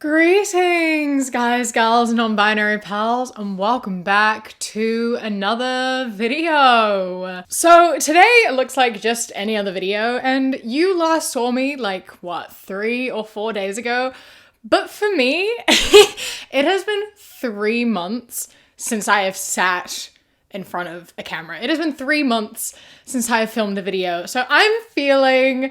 Greetings, guys, gals, non-binary pals, and welcome back to another video. So today it looks like just any other video, and you last saw me like, what, 3 or 4 days ago? But for me, it has been 3 months since I have sat in front of a camera. It has been 3 months since I have filmed a video, so I'm feeling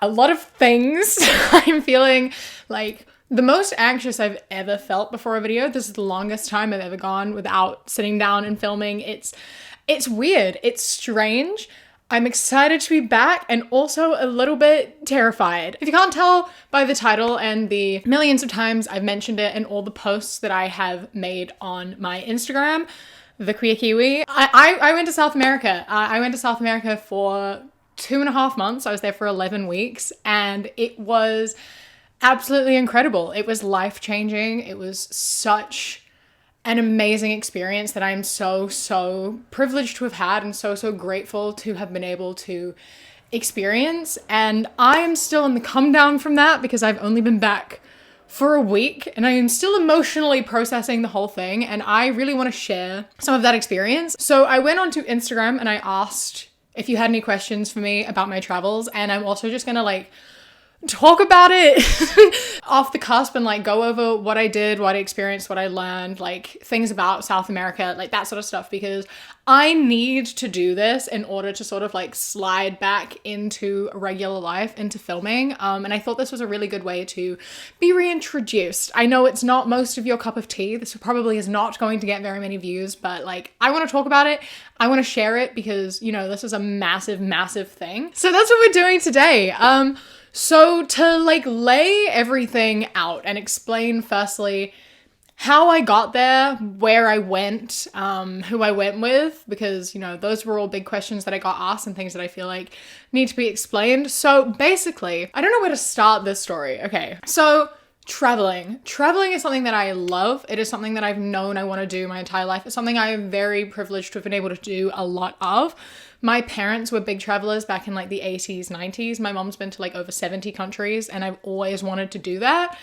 a lot of things. I'm feeling like the most anxious I've ever felt before a video. This is the longest time I've ever gone without sitting down and filming. It's weird. It's strange. I'm excited to be back and also a little bit terrified. If you can't tell by the title and the millions of times I've mentioned it in all the posts that I have made on my Instagram, the Queer Kiwi, I went to South America. I went to South America for 2.5 months. I was there for 11 weeks and it was absolutely incredible. It was life-changing. It was such an amazing experience that I'm so privileged to have had and so grateful to have been able to experience. And I am still in the come down from that because I've only been back for a week and I am still emotionally processing the whole thing, and I really want to share some of that experience. So I went onto Instagram and I asked if you had any questions for me about my travels, and I'm also just gonna like talk about it off the cusp and like go over what I did, what I experienced, what I learned, like things about South America, like that sort of stuff, because I need to do this in order to sort of like slide back into regular life, into filming. And I thought this was a really good way to be reintroduced. I know it's not most of your cup of tea. This probably is not going to get very many views, but like I want to talk about it. I want to share it because, you know, this is a massive thing. So that's what we're doing today. So to like lay everything out and explain firstly how I got there, where I went, who I went with, because, you know, those were all big questions that I got asked and things that I feel like need to be explained. So basically, I don't know where to start this story. Okay, so traveling is something that I love. It is something that I've known I want to do my entire life. It's something I am very privileged to have been able to do a lot of. My parents were big travelers back in like the 80s, 90s. My mom's been to like over 70 countries and I've always wanted to do that.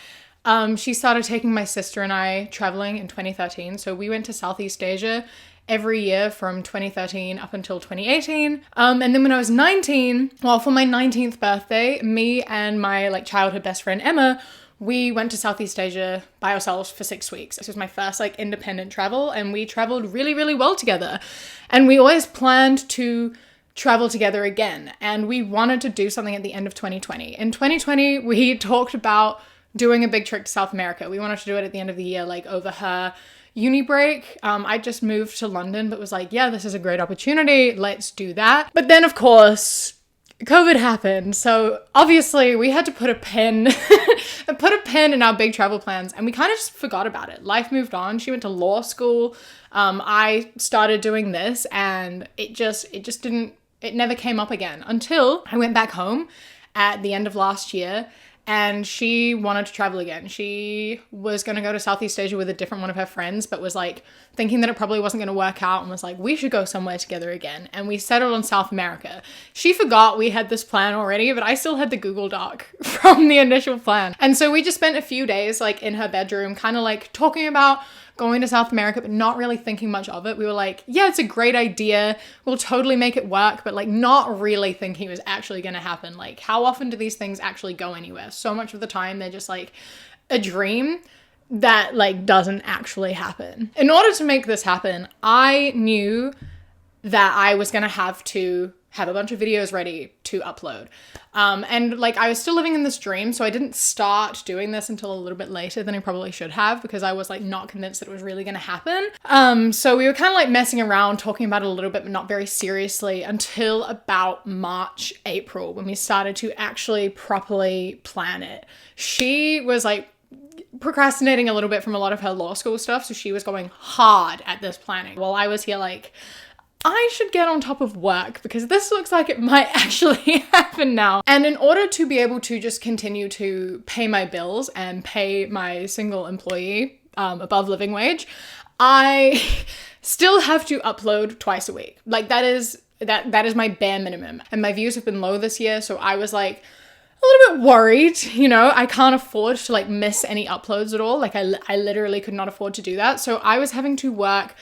She started taking my sister and I traveling in 2013. So we went to Southeast Asia every year from 2013 up until 2018. And then when I was 19, well, for my 19th birthday, me and my like childhood best friend Emma, we went to Southeast Asia by ourselves for 6 weeks. This was my first like independent travel, and we traveled really well together. And we always planned to travel together again. And we wanted to do something at the end of 2020. In 2020, we talked about doing a big trip to South America. We wanted to do it at the end of the year, like over her uni break. I just moved to London, but was like, yeah, this is a great opportunity. Let's do that. But then of course, COVID happened. So obviously we had to put a pin in our big travel plans, and we kind of just forgot about it. Life moved on. She went to law school. I started doing this, and it never came up again until I went back home at the end of last year. And she wanted to travel again. She was going to go to Southeast Asia with a different one of her friends, but was like thinking that it probably wasn't going to work out, and was like, we should go somewhere together again. And we settled on South America. She forgot we had this plan already, but I still had the Google Doc from the initial plan. And so we just spent a few days like in her bedroom, kind of like talking about going to South America, but not really thinking much of it. We were like, yeah, it's a great idea. We'll totally make it work, but like not really thinking it was actually going to happen. Like, how often do these things actually go anywhere? So much of the time, they're just like a dream that like doesn't actually happen. In order to make this happen, I knew that I was going to have a bunch of videos ready to upload. And like I was still living in this dream, so I didn't start doing this until a little bit later than I probably should have, because I was like not convinced that it was really going to happen. So we were kind of like messing around, talking about it a little bit, but not very seriously until about March, April, when we started to actually properly plan it. She was like procrastinating a little bit from a lot of her law school stuff, so she was going hard at this planning, while I was here like, I should get on top of work because this looks like it might actually happen now. And in order to be able to just continue to pay my bills and pay my single employee above living wage, I still have to upload twice a week. Like that is my bare minimum. And my views have been low this year, so I was like, a little bit worried, you know. I can't afford to like miss any uploads at all. Like I literally could not afford to do that. So I was having to work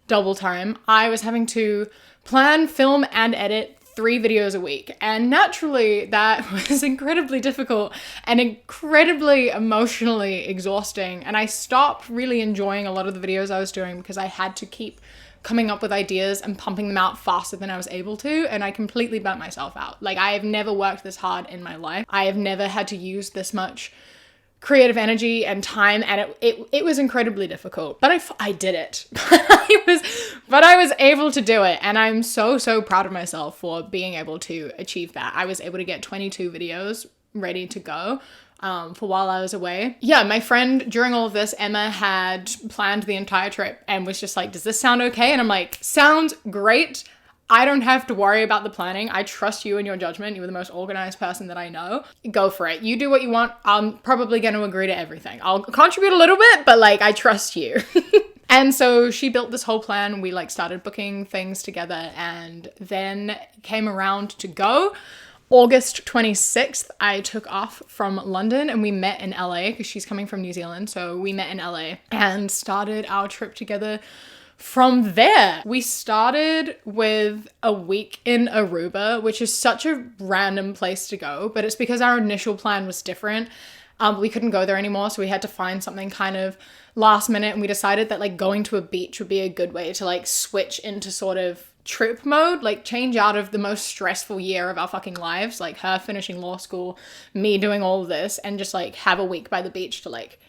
double time. I was having to plan, film, and edit 3 videos a week. And naturally that was incredibly difficult and incredibly emotionally exhausting. And I stopped really enjoying a lot of the videos I was doing because I had to keep coming up with ideas and pumping them out faster than I was able to, and I completely burnt myself out. Like, I have never worked this hard in my life. I have never had to use this much creative energy and time, and it was incredibly difficult, but I did it. But I was able to do it, and I'm so proud of myself for being able to achieve that. I was able to get 22 videos ready to go for while I was away. Yeah, my friend during all of this, Emma, had planned the entire trip and was just like, does this sound okay? And I'm like, sounds great. I don't have to worry about the planning. I trust you and your judgment. You're the most organized person that I know. Go for it. You do what you want. I'm probably going to agree to everything. I'll contribute a little bit, but like, I trust you. And so she built this whole plan. We like started booking things together, and then came around to go. August 26th, I took off from London and we met in LA because she's coming from New Zealand. So we met in LA and started our trip together from there. We started with a week in Aruba, which is such a random place to go, but it's because our initial plan was different. We couldn't go there anymore, so we had to find something kind of last minute, and we decided that like going to a beach would be a good way to like switch into sort of trip mode, like change out of the most stressful year of our fucking lives, like her finishing law school, me doing all of this, and just like have a week by the beach to like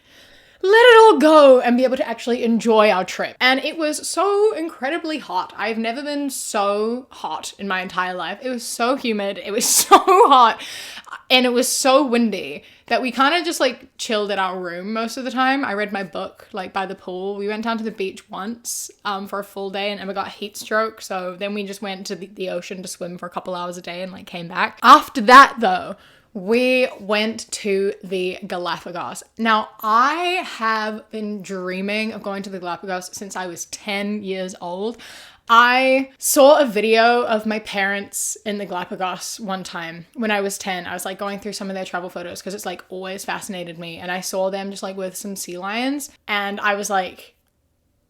let it all go and be able to actually enjoy our trip. And it was so incredibly hot. I've never been so hot in my entire life. It was so humid. It was so hot. And it was so windy that we kind of just like chilled at our room most of the time. I read my book like by the pool. We went down to the beach once for a full day, and Emma got heat stroke. So then we just went to the ocean to swim for a couple hours a day and like came back. After that though, we went to the Galapagos. Now, I have been dreaming of going to the Galapagos since I was 10 years old. I saw a video of my parents in the Galapagos one time when I was 10. I was like going through some of their travel photos because it's like always fascinated me. And I saw them just like with some sea lions. And I was like,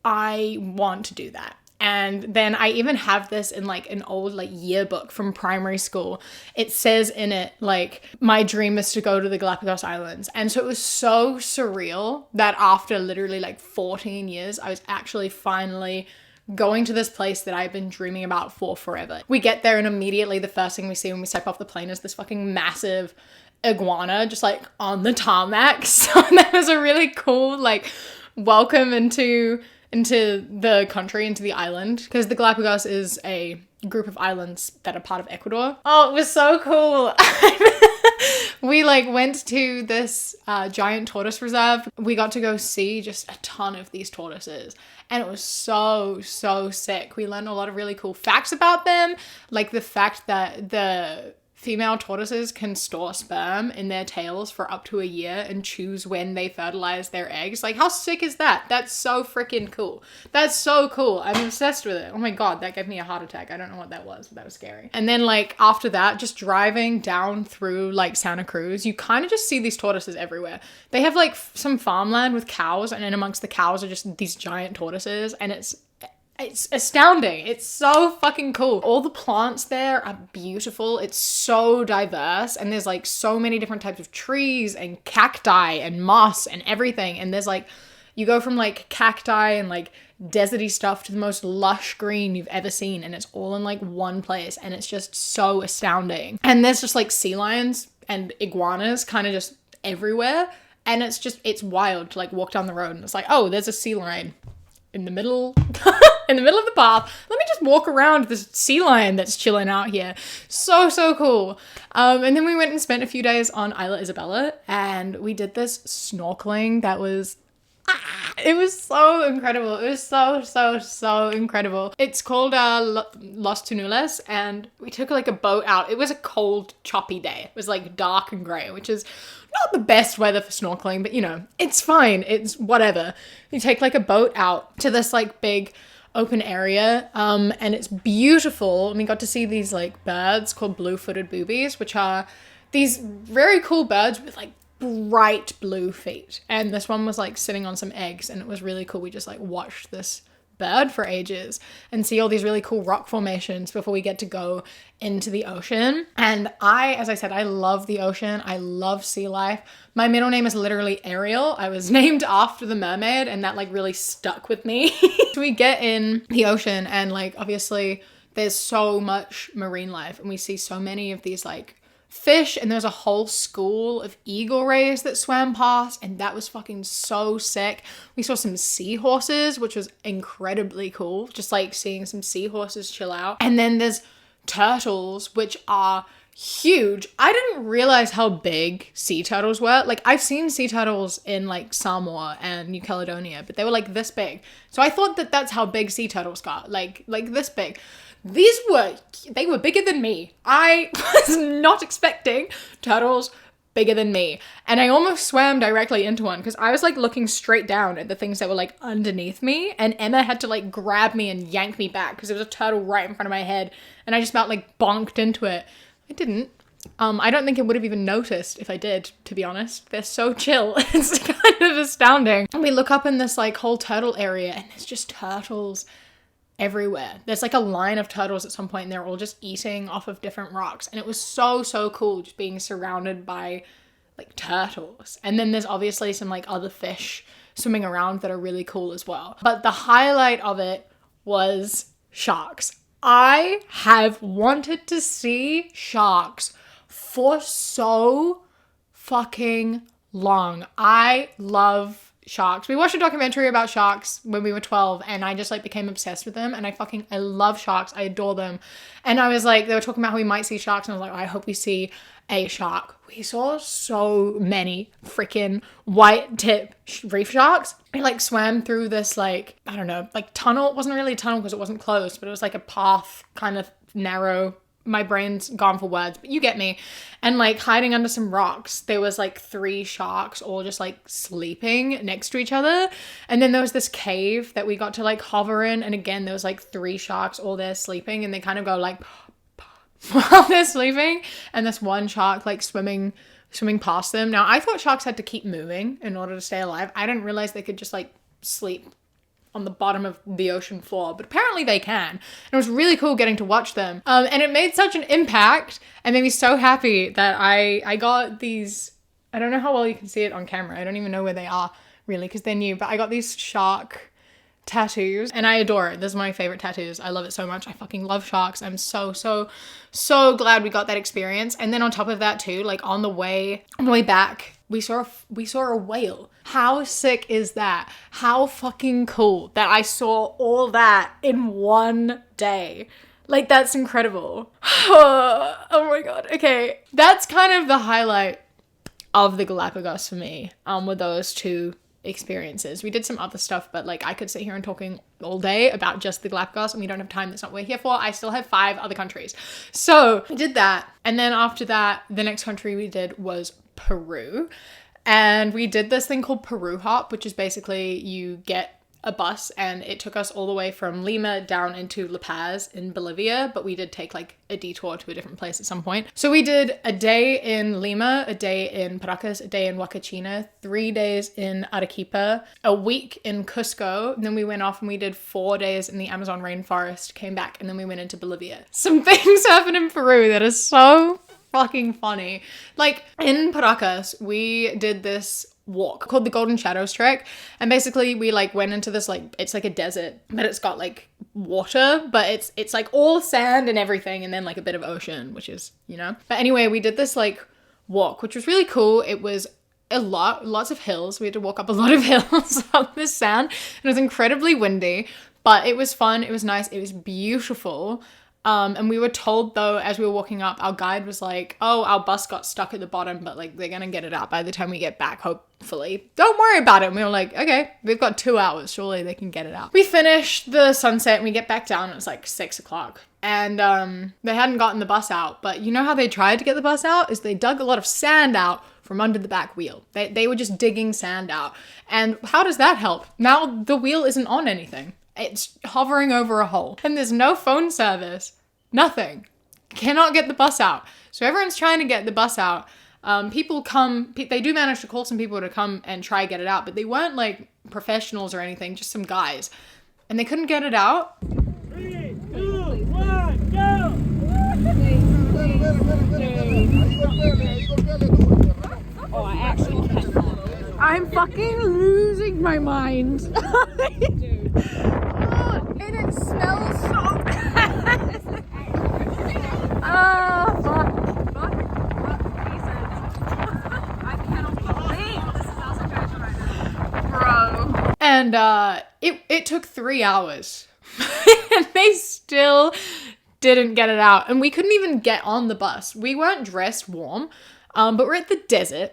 I want to do that. And then I even have this in like an old like yearbook from primary school. It says in it like, my dream is to go to the Galapagos Islands. And so it was so surreal that after literally like 14 years, I was actually finally going to this place that I've been dreaming about for forever. We get there and immediately the first thing we see when we step off the plane is this fucking massive iguana just like on the tarmac. So that was a really cool like welcome into the country, into the island, because the Galapagos is a group of islands that are part of Ecuador. Oh, it was so cool. We like went to this giant tortoise reserve. We got to go see just a ton of these tortoises, and it was so sick. We learned a lot of really cool facts about them, like the fact that the female tortoises can store sperm in their tails for up to a year and choose when they fertilize their eggs. Like, how sick is that? That's so freaking cool. That's so cool. I'm obsessed with it. Oh my God, that gave me a heart attack. I don't know what that was, but that was scary. And then like after that, just driving down through like Santa Cruz, you kind of just see these tortoises everywhere. They have like some farmland with cows, and then amongst the cows are just these giant tortoises, and it's astounding. It's so fucking cool. All the plants there are beautiful. It's so diverse, and there's like so many different types of trees and cacti and moss and everything. And there's like, you go from like cacti and like deserty stuff to the most lush green you've ever seen, and it's all in like one place, and it's just so astounding. And there's just like sea lions and iguanas kind of just everywhere, and it's wild to like walk down the road and it's like, oh, there's a sea lion in the middle of the path. Let me just walk around this sea lion that's chilling out here. So cool. And then we went and spent a few days on Isla Isabela, and we did this snorkeling that was it was so incredible. It was so incredible. It's called Los Tunules, and we took like a boat out. It was a cold, choppy day. It was like dark and grey, which is not the best weather for snorkeling, but you know, it's fine. It's whatever. You take like a boat out to this like big open area, and it's beautiful. And we got to see these like birds called blue-footed boobies, which are these very cool birds with like bright blue feet. And this one was like sitting on some eggs, and it was really cool. We just like watched this bird for ages and see all these really cool rock formations before we get to go into the ocean. And as I said, I love the ocean. I love sea life. My middle name is literally Ariel. I was named after the mermaid, and that like really stuck with me. So we get in the ocean, and like obviously there's so much marine life, and we see so many of these like fish, and there's a whole school of eagle rays that swam past, and that was fucking so sick. We saw some seahorses, which was incredibly cool, just like seeing some seahorses chill out. And then there's turtles, which are huge. I didn't realize how big sea turtles were. Like, I've seen sea turtles in like Samoa and New Caledonia, but they were like this big. So I thought that that's how big sea turtles got, like this big. They were bigger than me. I was not expecting turtles bigger than me. And I almost swam directly into one because I was like looking straight down at the things that were like underneath me, and Emma had to like grab me and yank me back because there was a turtle right in front of my head, and I just about like bonked into it. I didn't. I don't think it would have even noticed if I did, to be honest. They're so chill. It's kind of astounding. And we look up in this like whole turtle area, and there's just turtles everywhere. There's like a line of turtles at some point, and they're all just eating off of different rocks. And it was so cool just being surrounded by like turtles. And then there's obviously some like other fish swimming around that are really cool as well. But the highlight of it was sharks. I have wanted to see sharks for so fucking long. I love sharks. We watched a documentary about sharks when we were 12, and I just like became obsessed with them, and I love sharks. I adore them. And I was like, they were talking about how we might see sharks, and I was like, I hope we see a shark. We saw so many freaking white tip reef sharks. We like swam through this like, I don't know, like tunnel. It wasn't really a tunnel because it wasn't closed, but it was like a path, kind of narrow. My brain's gone for words, but you get me. And like hiding under some rocks, there was like 3 sharks all just like sleeping next to each other. And then there was this cave that we got to like hover in, and again there was like 3 sharks all there sleeping, and they kind of go like while they're sleeping, and this one shark like swimming past them. Now I thought sharks had to keep moving in order to stay alive. I didn't realize they could just like sleep on the bottom of the ocean floor, but apparently they can. And it was really cool getting to watch them. And it made such an impact and made me so happy that I got these, I don't know how well you can see it on camera. I don't even know where they are really because they're new, but I got these shark tattoos, and I adore it. This is my favorite tattoos. I love it so much. I fucking love sharks. I'm so glad we got that experience. And then on top of that too, like on the way back, we saw a whale. How sick is that? How fucking cool that I saw all that in one day. Like, that's incredible. Oh my god. Okay, that's kind of the highlight of the Galapagos for me, with those 2 experiences. We did some other stuff, but like I could sit here and talking all day about just the Galapagos, and we don't have time. That's not what we're here for. I still have 5 other countries. So we did that. And then after that, the next country we did was Peru. And we did this thing called Peru Hop, which is basically you get a bus, and it took us all the way from Lima down into La Paz in Bolivia, but we did take like a detour to a different place at some point. So we did a day in Lima, a day in Paracas, a day in Huacachina, 3 days in Arequipa, a week in Cusco, and then we went off and we did 4 days in the Amazon rainforest, came back, and then we went into Bolivia. Some things happened in Peru that is so fucking funny. Like in Paracas, we did this walk called the Golden Shadows Trek, and basically we like went into this like, it's like a desert, but it's got like water, but it's like all sand and everything, and then like a bit of ocean, which is, you know. But anyway, we did this like walk, which was really cool. It was lots of hills. We had to walk up a lot of hills up this sand. It was incredibly windy, but it was fun. It was nice. It was beautiful. And we were told though, as we were walking up, our guide was like, oh, our bus got stuck at the bottom, but like they're gonna get it out by the time we get back, hopefully. Don't worry about it. And we were like, okay, we've got 2 hours. Surely they can get it out. We finished the sunset and we get back down. It was like 6 o'clock. And they hadn't gotten the bus out. But you know how they tried to get the bus out? Is they dug a lot of sand out from under the back wheel. They were just digging sand out. And how does that help? Now the wheel isn't on anything. It's hovering over a hole. And there's no phone service. Nothing. Cannot get the bus out. So everyone's trying to get the bus out. People come, they do manage to call some people to come and try get it out, but they weren't like professionals or anything, just some guys. And they couldn't get it out. 3, 2, 1, go! Oh, I actually can't. I'm fucking losing my mind. Dude. And it smells so bad. Oh, fuck. I cannot believe this is our situation right now. Bro. And it took 3 hours. And they still didn't get it out. And we couldn't even get on the bus. We weren't dressed warm, but we're at the desert.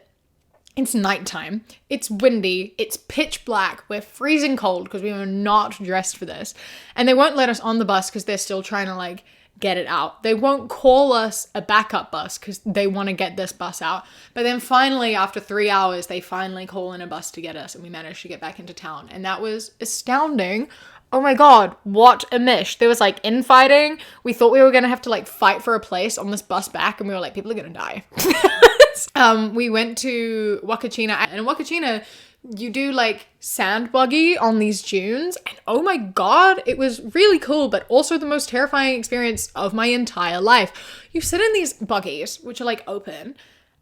It's nighttime, it's windy, it's pitch black, we're freezing cold because we were not dressed for this. And they won't let us on the bus because they're still trying to like get it out. They won't call us a backup bus because they want to get this bus out. But then finally, after 3 hours, they finally call in a bus to get us and we managed to get back into town. And that was astounding. Oh my God, what a mish. There was like infighting. We thought we were going to have to like fight for a place on this bus back and we were like, people are going to die. We went to Wakachina, and in Wakachina, you do like sand buggy on these dunes, and oh my God, it was really cool, but also the most terrifying experience of my entire life. You sit in these buggies, which are like open,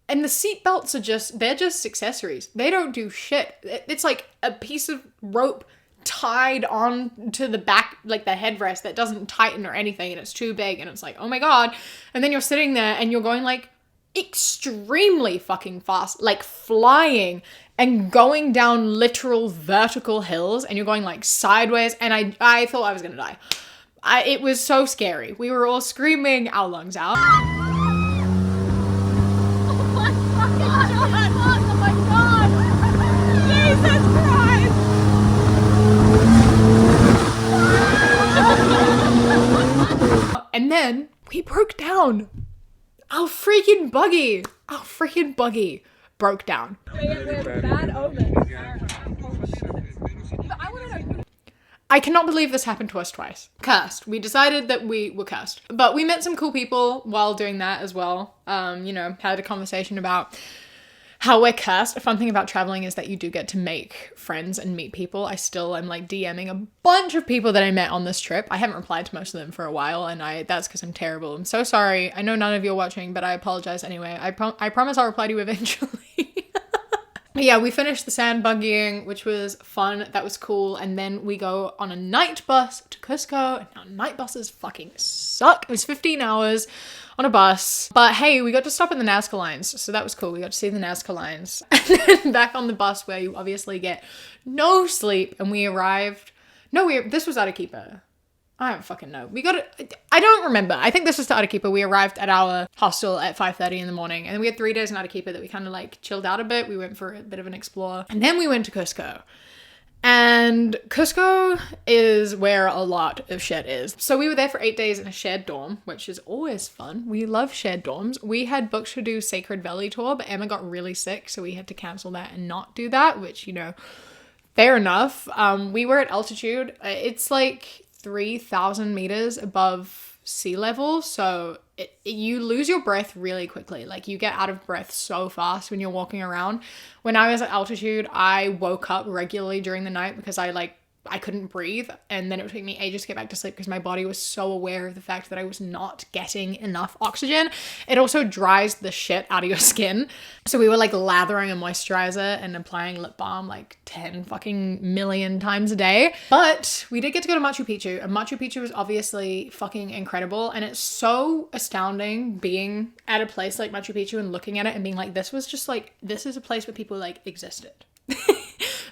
and the seat belts are they're just accessories. They don't do shit. It's like a piece of rope tied on to the back, like the headrest that doesn't tighten or anything, and it's too big, and it's like, oh my God. And then you're sitting there and you're going like extremely fucking fast, like flying and going down literal vertical hills, and you're going like sideways, and I thought I was gonna die. It was so scary. We were all screaming our lungs out. Oh my fucking God! Oh my God! Jesus Christ! And then we broke down. Our freaking buggy broke down. Bad omens. I cannot believe this happened to us twice. Cursed. We decided that we were cursed. But we met some cool people while doing that as well. You know, had a conversation about how we're cursed. A fun thing about traveling is that you do get to make friends and meet people. I still am like DMing a bunch of people that I met on this trip. I haven't replied to most of them for a while, and that's because I'm terrible. I'm so sorry. I know none of you are watching, but I apologize anyway. I promise I'll reply to you eventually. Yeah, we finished the sand buggying, which was fun. That was cool. And then we go on a night bus to Cusco. And now night buses fucking suck. It was 15 hours on a bus. But hey, we got to stop in the Nazca lines. So that was cool. We got to see the Nazca lines. And then back on the bus where you obviously get no sleep. And we arrived. This was Arequipa. I don't fucking know. I don't remember. I think this was to Arequipa. We arrived at our hostel at 5:30 in the morning, and we had 3 days in Arequipa that we kind of like chilled out a bit. We went for a bit of an explore, and then we went to Cusco. And Cusco is where a lot of shit is. So we were there for 8 days in a shared dorm, which is always fun. We love shared dorms. We had booked to do Sacred Valley tour, but Emma got really sick, so we had to cancel that and not do that, which, you know, fair enough. We were at altitude. It's like 3,000 meters above sea level, so you lose your breath really quickly. Like, you get out of breath so fast when you're walking around. When I was at altitude, I woke up regularly during the night because I couldn't breathe, and then it would take me ages to get back to sleep because my body was so aware of the fact that I was not getting enough oxygen. It also dries the shit out of your skin. So we were like lathering a moisturizer and applying lip balm like 10 fucking million times a day. But we did get to go to Machu Picchu, and Machu Picchu was obviously fucking incredible. And it's so astounding being at a place like Machu Picchu and looking at it and being like, this is a place where people like existed.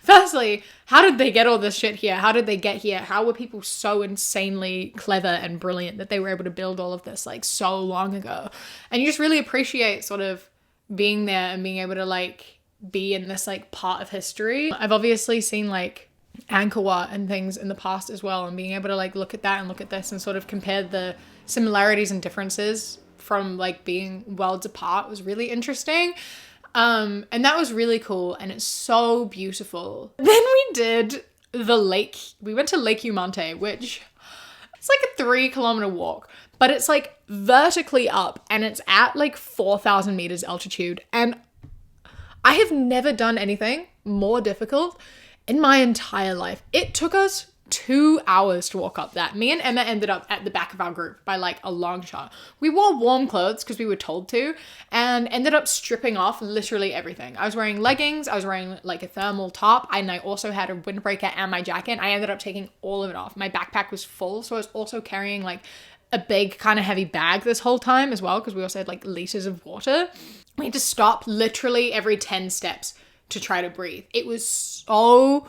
Firstly, how did they get all this shit here? How did they get here? How were people so insanely clever and brilliant that they were able to build all of this like so long ago? And you just really appreciate sort of being there and being able to like be in this like part of history. I've obviously seen like Angkor Wat and things in the past as well, and being able to like look at that and look at this and sort of compare the similarities and differences from like being worlds apart was really interesting. And that was really cool, and it's so beautiful. Then we did the lake. We went to Lake Humante, which It's like a 3-kilometer walk, but it's like vertically up and it's at like 4,000 meters altitude. And I have never done anything more difficult in my entire life. It took us 2 hours to walk up that. Me and Emma ended up at the back of our group by like a long shot. We wore warm clothes because we were told to, and ended up stripping off literally everything. I was wearing leggings, I was wearing like a thermal top, and I also had a windbreaker and my jacket. I ended up taking all of it off. My backpack was full, so I was also carrying like a big kind of heavy bag this whole time as well, because we also had like liters of water. We had to stop literally every 10 steps to try to breathe. It was so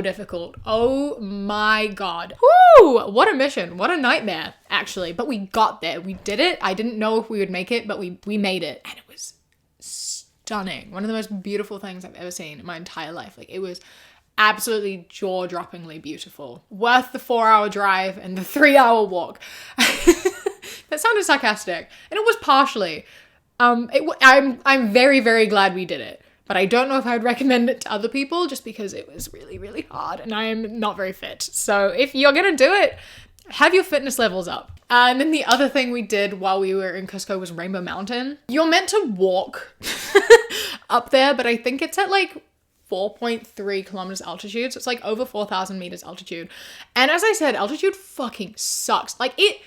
difficult. Oh my God. Woo! What a mission. What a nightmare, actually. But we got there. We did it. I didn't know if we would make it, but we made it. And it was stunning. One of the most beautiful things I've ever seen in my entire life. Like, it was absolutely jaw-droppingly beautiful. Worth the 4-hour drive and the 3-hour walk. That sounded sarcastic. And it was partially. I'm very, very glad we did it. But I don't know if I would recommend it to other people just because it was really, really hard and I am not very fit. So if you're going to do it, have your fitness levels up. And then the other thing we did while we were in Cusco was Rainbow Mountain. You're meant to walk up there, but I think it's at like 4.3 kilometers altitude. So it's like over 4,000 meters altitude. And as I said, altitude fucking sucks. Like, it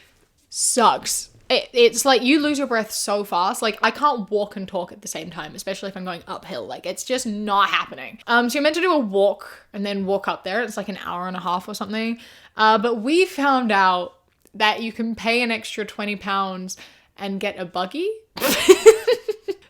sucks. It's like you lose your breath so fast. Like, I can't walk and talk at the same time, especially if I'm going uphill. Like, it's just not happening. So you're meant to do a walk and then walk up there. It's like an hour and a half or something. But we found out that you can pay an extra 20 pounds and get a buggy.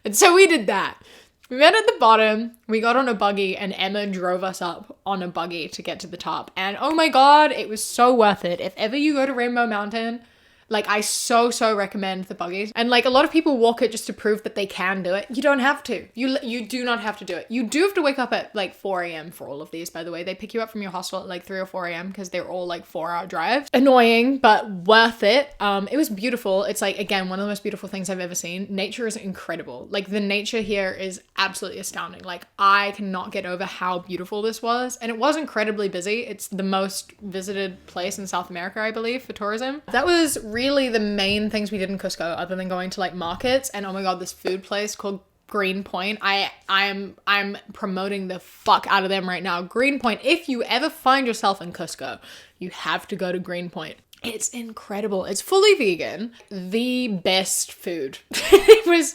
And so we did that. We went at the bottom, we got on a buggy, and Emma drove us up on a buggy to get to the top. And oh my God, it was so worth it. If ever you go to Rainbow Mountain, like, I so recommend the buggies. And like, a lot of people walk it just to prove that they can do it. You don't have to. You do not have to do it. You do have to wake up at like 4 a.m. for all of these, by the way. They pick you up from your hostel at like 3 or 4 a.m. because they're all like 4-hour drives. Annoying, but worth it. It was beautiful. It's like, again, one of the most beautiful things I've ever seen. Nature is incredible. Like, the nature here is absolutely astounding. Like, I cannot get over how beautiful this was. And it was incredibly busy. It's the most visited place in South America, I believe, for tourism. That was really the main things we did in Cusco, other than going to like markets. And oh my God, this food place called Green Point. I'm promoting the fuck out of them right now. Green Point. If you ever find yourself in Cusco, you have to go to Green Point. It's incredible. It's fully vegan. The best food. It was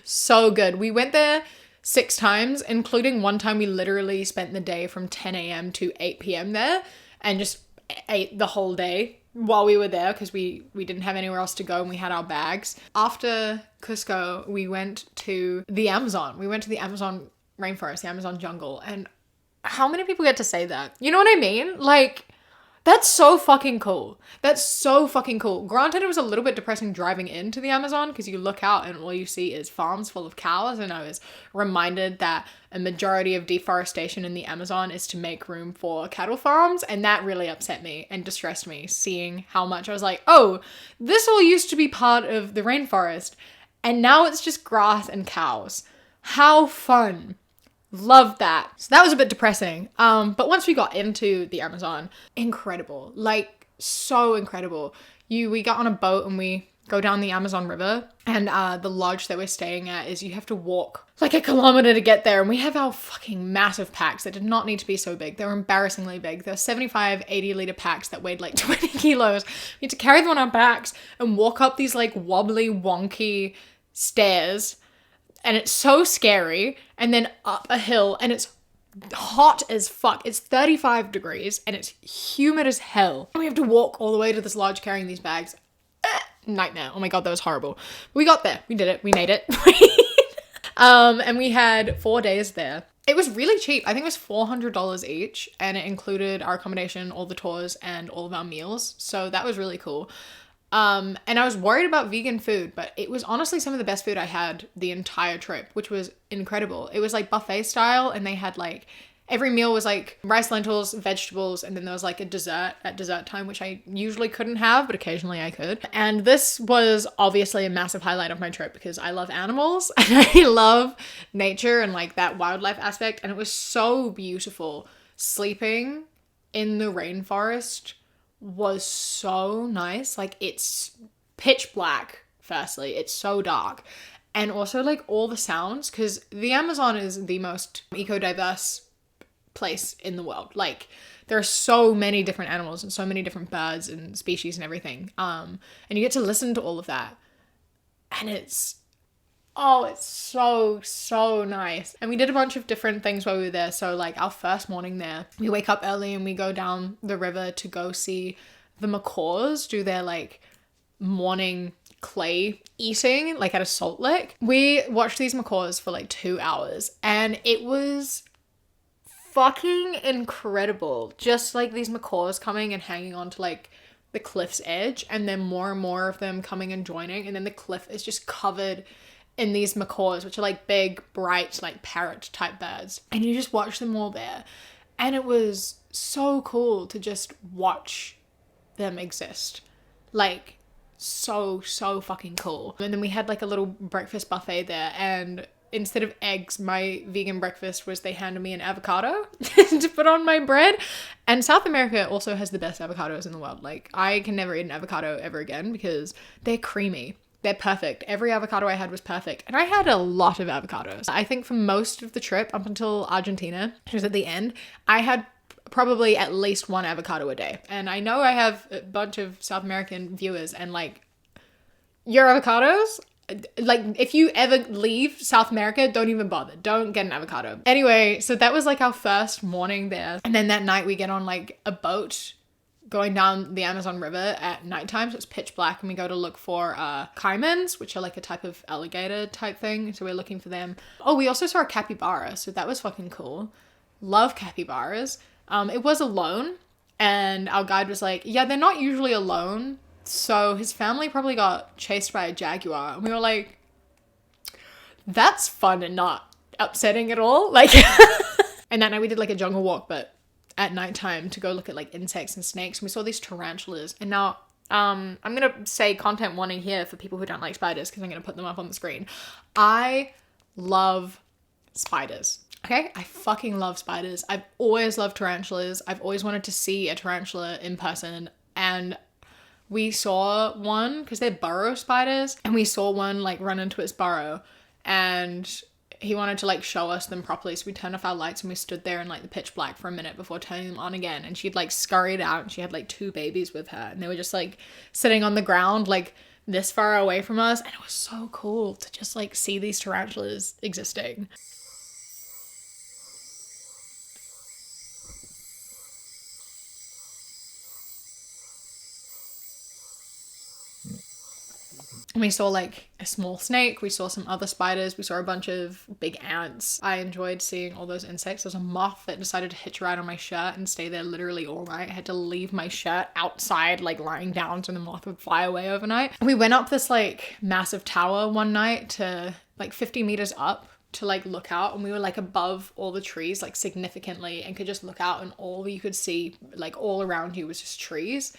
so good. We went there 6 times, including one time we literally spent the day from 10 a.m. to 8 p.m. there and just ate the whole day while we were there because we didn't have anywhere else to go and we had our bags. After Cusco, we went to the Amazon. We went to the Amazon rainforest, the Amazon jungle. And how many people get to say that? You know what I mean? Like, that's so fucking cool. That's so fucking cool. Granted, it was a little bit depressing driving into the Amazon because you look out and all you see is farms full of cows. And I was reminded that a majority of deforestation in the Amazon is to make room for cattle farms. And that really upset me and distressed me, seeing how much I was like, oh, this all used to be part of the rainforest. And now it's just grass and cows. How fun. Loved that. So that was a bit depressing. But once we got into the Amazon, incredible. Like, so incredible. We got on a boat and we go down the Amazon River, and the lodge that we're staying at is you have to walk like a kilometer to get there. And we have our fucking massive packs that did not need to be so big. They were embarrassingly big. They're 75, 80 liter packs that weighed like 20 kilos. We had to carry them on our backs and walk up these like wobbly, wonky stairs. And it's so scary. And then up a hill, and it's hot as fuck. It's 35 degrees and it's humid as hell. And we have to walk all the way to this lodge carrying these bags. Nightmare. Oh my God, that was horrible. We got there. We did it. We made it. And we had 4 days there. It was really cheap. I think it was $400 each, and it included our accommodation, all the tours, and all of our meals. So that was really cool. And I was worried about vegan food, but it was honestly some of the best food I had the entire trip, which was incredible. It was like buffet style, and they had like, every meal was like rice, lentils, vegetables, and then there was like a dessert at dessert time, which I usually couldn't have, but occasionally I could. And this was obviously a massive highlight of my trip because I love animals and I love nature and like that wildlife aspect. And it was so beautiful sleeping in the rainforest was so nice. Like, it's pitch black, firstly. It's so dark. And also, like, all the sounds, because the Amazon is the most eco-diverse place in the world. Like, there are so many different animals and so many different birds and species and everything. And you get to listen to all of that. And it's so nice. And we did a bunch of different things while we were there. So, like, our first morning there, we wake up early and we go down the river to go see the macaws do their, like, morning clay eating, like, at a salt lick. We watched these macaws for like 2 hours and it was fucking incredible. Just like these macaws coming and hanging onto like the cliff's edge, and then more and more of them coming and joining, and then the cliff is just covered in these macaws, which are like big, bright, like parrot type birds. And you just watch them all there. And it was so cool to just watch them exist. Like, so fucking cool. And then we had like a little breakfast buffet there, and instead of eggs, my vegan breakfast was they handed me an avocado to put on my bread. And South America also has the best avocados in the world. Like, I can never eat an avocado ever again because they're creamy. They're perfect. Every avocado I had was perfect. And I had a lot of avocados. I think for most of the trip up until Argentina, which was at the end, I had probably at least one avocado a day. And I know I have a bunch of South American viewers, and like, your avocados, like, if you ever leave South America, don't even bother. Don't get an avocado. Anyway, so that was like our first morning there. And then that night we get on like a boat going down the Amazon River at nighttime, so it's pitch black, and we go to look for caimans, which are like a type of alligator type thing. So we're looking for them. Oh, we also saw a capybara, so that was fucking cool. Love capybaras. It was alone, and our guide was like, yeah, they're not usually alone, so his family probably got chased by a jaguar. And we were like, that's fun and not upsetting at all. Like, and that night we did like a jungle walk, but at nighttime, to go look at like insects and snakes. And we saw these tarantulas. And now I'm gonna say content warning here for people who don't like spiders, because I'm gonna put them up on the screen. I love spiders. Okay, I fucking love spiders. I've always loved tarantulas. I've always wanted to see a tarantula in person. And we saw one, because they're burrow spiders, and we saw one like run into its burrow, and he wanted to like show us them properly. So we turned off our lights and we stood there in like the pitch black for a minute before turning them on again. And she'd like scurried out, and she had like 2 babies with her, and they were just like sitting on the ground like this far away from us. And it was so cool to just like see these tarantulas existing. And we saw like a small snake, we saw some other spiders, we saw a bunch of big ants. I enjoyed seeing all those insects. There's a moth that decided to hitch a ride on my shirt and stay there literally all night. I had to leave my shirt outside, like lying down, so the moth would fly away overnight. We went up this like massive tower one night to like 50 meters up to like look out, and we were like above all the trees like significantly, and could just look out, and all you could see like all around you was just trees.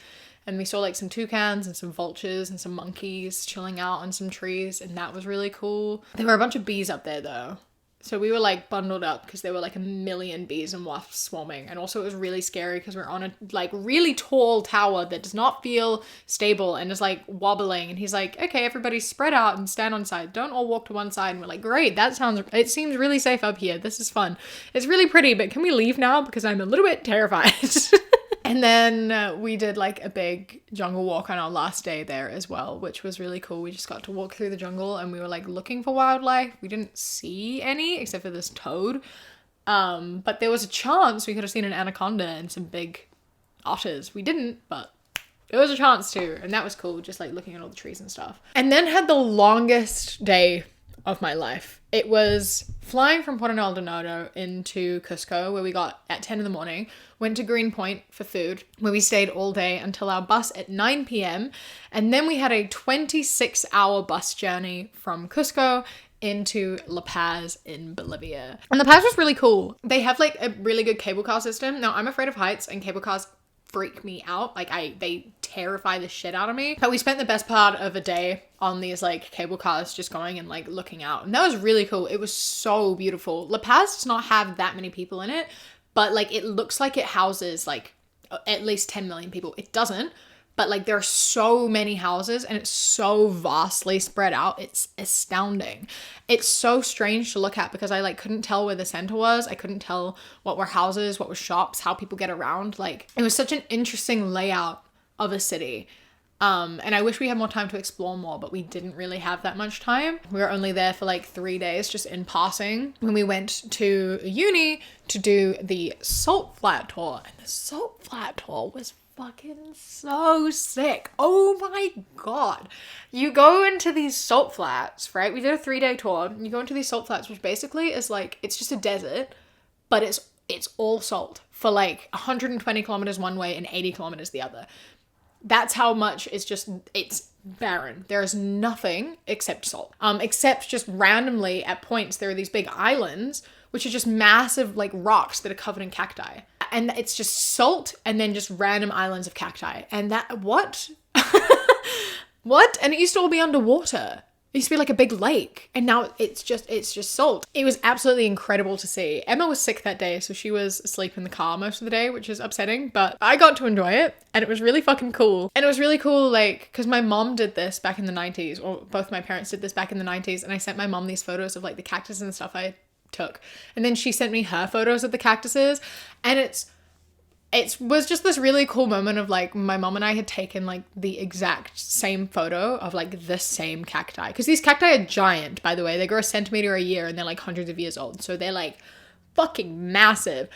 And we saw like some toucans and some vultures and some monkeys chilling out on some trees, and that was really cool. There were a bunch of bees up there though. So we were like bundled up because there were like a million bees and wasps swarming. And also it was really scary because we're on a like really tall tower that does not feel stable and is like wobbling. And he's like, okay, everybody spread out and stand on side. Don't all walk to one side. And we're like, great, it seems really safe up here. This is fun. It's really pretty, but can we leave now? Because I'm a little bit terrified. And then we did like a big jungle walk on our last day there as well, which was really cool. We just got to walk through the jungle, and we were like looking for wildlife. We didn't see any except for this toad. But there was a chance we could have seen an anaconda and some big otters. We didn't, but there was a chance to, and that was cool, just like looking at all the trees and stuff. And then had the longest day of my life. It was flying from Puerto Maldonado into Cusco, where we got at 10 in the morning, went to Green Point for food, where we stayed all day until our bus at 9 p.m. And then we had a 26-hour bus journey from Cusco into La Paz in Bolivia. And La Paz was really cool. They have like a really good cable car system. Now, I'm afraid of heights, and cable cars freak me out. Like they terrify the shit out of me. But we spent the best part of a day on these like cable cars just going and like looking out. And that was really cool. It was so beautiful. La Paz does not have that many people in it, but like it looks like it houses like at least 10 million people. It doesn't. But like there are so many houses and it's so vastly spread out. It's astounding. It's so strange to look at because I like couldn't tell where the center was. I couldn't tell what were houses, what were shops, how people get around. Like it was such an interesting layout of a city. And I wish we had more time to explore more, but we didn't really have that much time. We were only there for like 3 days just in passing when we went to uni to do the salt flat tour. And the salt flat tour was fucking so sick. Oh my god. You go into these salt flats, right? We did a 3-day tour. You go into these salt flats, which basically is like, it's just a desert, but it's all salt for like 120 kilometers one way and 80 kilometers the other. That's how much it's barren. There is nothing except salt. Except just randomly at points, there are these big islands, which are just massive like rocks that are covered in cacti. And it's just salt and then just random islands of cacti. And that, what? What? And it used to all be underwater. It used to be like a big lake. And now it's just salt. It was absolutely incredible to see. Emma was sick that day, so she was asleep in the car most of the day, which is upsetting. But I got to enjoy it. And it was really fucking cool. And it was really cool, like, because my mom did this back in the 90s. Or both my parents did this back in the 90s. And I sent my mom these photos of like the cactus and stuff I took, and then she sent me her photos of the cactuses, and it was just this really cool moment of like my mom and I had taken like the exact same photo of like the same cacti, because these cacti are giant, by the way. They grow a centimeter a year and they're like hundreds of years old, so they're like fucking massive.